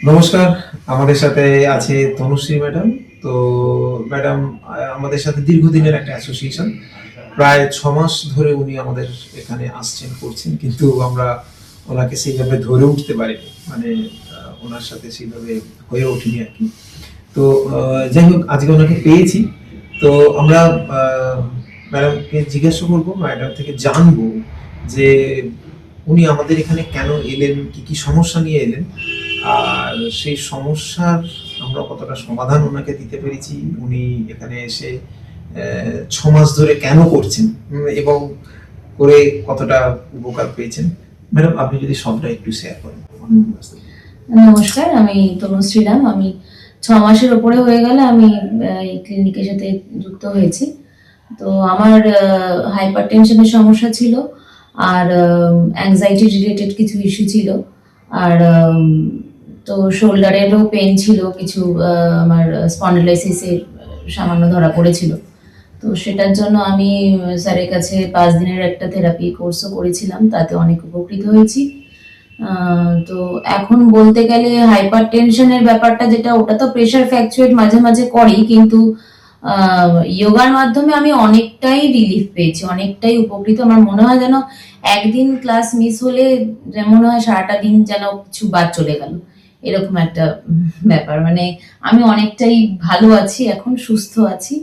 নমস্কার, আমাদের সাথে আছে তনুশ্রী ম্যাডাম। তো ম্যাডাম আমাদের সাথে দীর্ঘদিনের একটা অ্যাসোসিয়েশন, প্রায় 6 মাস ধরে উনি আমাদের এখানে আসছেন করছেন, কিন্তু আমরা ওনাকে সেইভাবে ধরে উঠতে পারিনি, মানে ওনার সাথে সেইভাবে হয়ে ওঠেনি আর কি। তো যাই হোক, আজকে ওনাকে পেয়েছি। তো আমরা ম্যাডামকে জিজ্ঞাসা করবো, ম্যাডাম থেকে জানবো যে উনি আমাদের এখানে কেন এলেন, কি কি সমস্যা নিয়ে এলেন, আর সেই সমস্যার আমরা কতটা সমাধান ওনাকে দিতে পেরেছি, উনি এখানে এসে 6 মাস ধরে কেন করছেন, এবং করে কতটা উপকার পেয়েছেন। ম্যাডাম, আপনি যদি সবটা একটু শেয়ার করেন। নমস্কার, আমি তনুশ্রী রাম। আমি 6 মাসের ওপরে হয়ে গেলে আমি এই ক্লিনিকের সাথে যুক্ত হয়েছি। তো আমার হাইপার টেনশনের সমস্যা ছিল, আর অ্যাংজাইটি রিলেটেড কিছু ইস্যু ছিল, আর তো শোল্ডারেরও পেন ছিল কিছু, আমার স্পন্ডিলাইসিসের সামান্য ধরা পড়েছিল। তো সেটার জন্য আমি স্যারের কাছে 5 দিনের একটা থেরাপি কোর্সও করেছিলাম, তাতে অনেক উপকৃত হয়েছি। তো এখন বলতে গেলে হাইপার টেনশনের ব্যাপারটা যেটা, ওটা তো প্রেশার ফ্ল্যাকচুয়েট মাঝে মাঝে করেই, কিন্তু যোগার মাধ্যমে আমি অনেকটাই রিলিফ পেয়েছি, অনেকটাই উপকৃত। আমার মনে হয় যেন একদিন ক্লাস মিস হলে মনে হয় সারাটা দিন যেন কিছু বাদ চলে গেল, এরকম একটা ব্যাপার। মানে আমি অনেকটাই ভালো আছি এখন, সুস্থ আছি।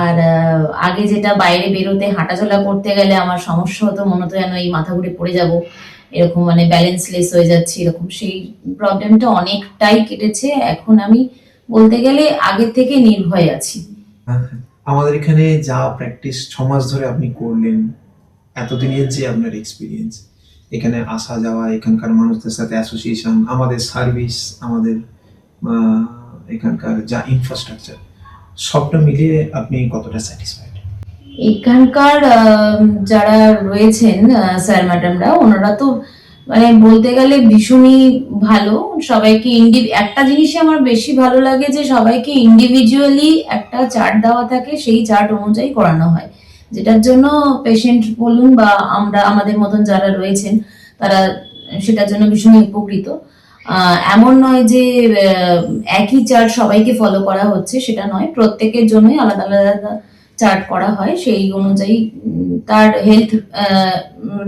আর আগে যেটা বাইরে বেরোতে হাঁটাচলা করতে গেলে আমার সমস্যা হতো, মনে হতো যেন এই মাথা ঘুরে পড়ে যাব, এরকম মানে ব্যালেন্সলেস হয়ে যাচ্ছে এরকম, সেই প্রবলেমটা অনেকটাই কেটেছে। এখন আমি বলতে গেলে আগের থেকে নির্ভয় আছি। আমাদের এখানে যা প্র্যাকটিস 6 মাস ধরে আপনি করলেন, এতদিনের যে আপনার এক্সপিরিয়েন্স, এখানে আসা যাওয়া, এখানকার মানুষদের সাথে অ্যাসোসিয়েশন, আমাদের সার্ভিস, আমাদের এখানকার যা ইনফ্রাস্ট্রাকচার, সবটা মিলিয়ে আপনি কতটা স্যাটিসফাইড? এখানকার যারা রয়েছেন স্যার ম্যাডামরা, ওনারা তো মানে বলতে গেলে ভীষণই ভালো। সবাইকে একটা জিনিসই আমার বেশি ভালো লাগে, যে সবাইকে ইন্ডিভিজুয়ালি একটা চার্ট দেওয়া থাকে, সেই চার্ট অনুযায়ী করানো হয়, যেটার জন্য পেশেন্ট বলুন বা আমরা আমাদের মতন যারা রয়েছেন তারা সেটার জন্য ভীষণই উপকৃত। এমন নয় যে একই চার্ট সবাইকে ফলো করা হচ্ছে, সেটা নয়, প্রত্যেকের জন্যই আলাদা আলাদা চার্ট করা হয়। সেই অনুযায়ী তার হেলথ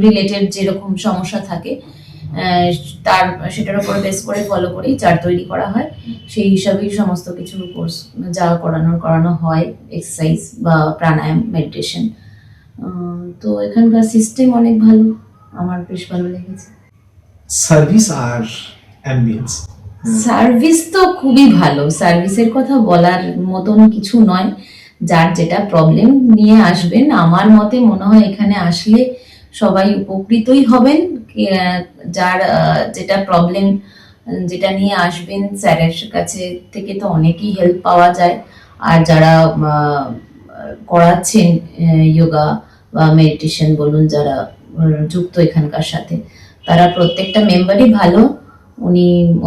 রিলেটেড যেরকম সমস্যা থাকে তার সেটার উপর বেস করে ফলো করেই চার্ট তৈরি করা হয়। সেই হিসাবেই সমস্ত কিছু কোর্স যা করানো হয়, এক্সারসাইজ বা প্রাণায়াম, মেডিটেশন। তো এখানকার সিস্টেম অনেক ভালো, আমার বেশ ভালো লেগেছে। সার্ভিস আর অ্যাম্বিয়েন্স? সার্ভিস তো খুবই ভালো, সার্ভিসের কথা বলার মতন কিছু নয়। যার যেটা প্রবলেম নিয়ে আসবেন, আমার মতে মনে হয় এখানে আসলে সবাই উপকৃতই হবেন। যার যেটা প্রবলেম, যেটা নিয়ে আসবেন স্যারের কাছে থেকে তো অনেকই হেল্প পাওয়া যায়। আর যারা করাচ্ছেন যোগা বা মেডিটেশন বলুন, যারা যুক্ত এখানকার সাথে, তারা প্রত্যেকটা মেম্বারই ভালো।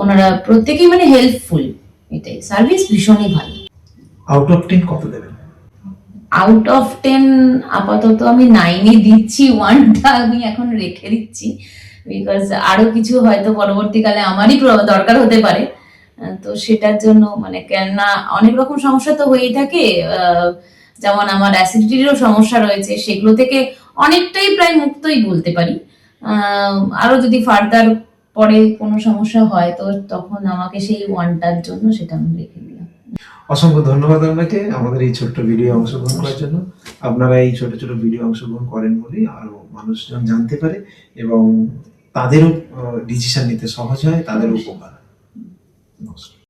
ওনারা প্রত্যেকেই মানে হেল্পফুল, এটাই। সার্ভিস ভীষণই ভালো। আউট অফ 10 কত দেবেন? আউট অফ 10 আপাতত আমি 9-ই দিচ্ছি, 1টা আমি এখন রেখে দিচ্ছি, বিকজ আরো কিছু হয়তো পরবর্তীকালে আমারই দরকার হতে পারে। তো সেটার জন্য মানে কেননা অনেক রকম সমস্যা তো হয়েই থাকে, যেমন আমার অ্যাসিডিটিরও সমস্যা রয়েছে, সেগুলো থেকে অনেকটাই প্রায় মুক্তই বলতে পারি। আরো যদি ফার্দার পরে কোনো সমস্যা হয়, তো তখন আমাকে সেই 1টার জন্য সেটা আমি রেখে দিলাম। অসংখ্য ধন্যবাদ আপনাকে আমাদের এই ছোট্ট ভিডিও অংশগ্রহণ করার জন্য। আপনারা এই ছোট ছোট ভিডিও অংশগ্রহণ করেন বলেই আরো মানুষজন জানতে পারে, এবং তাদেরও ডিসিশন নিতে সহজ হয়, তাদেরও উপকার হয়। নমস্কার।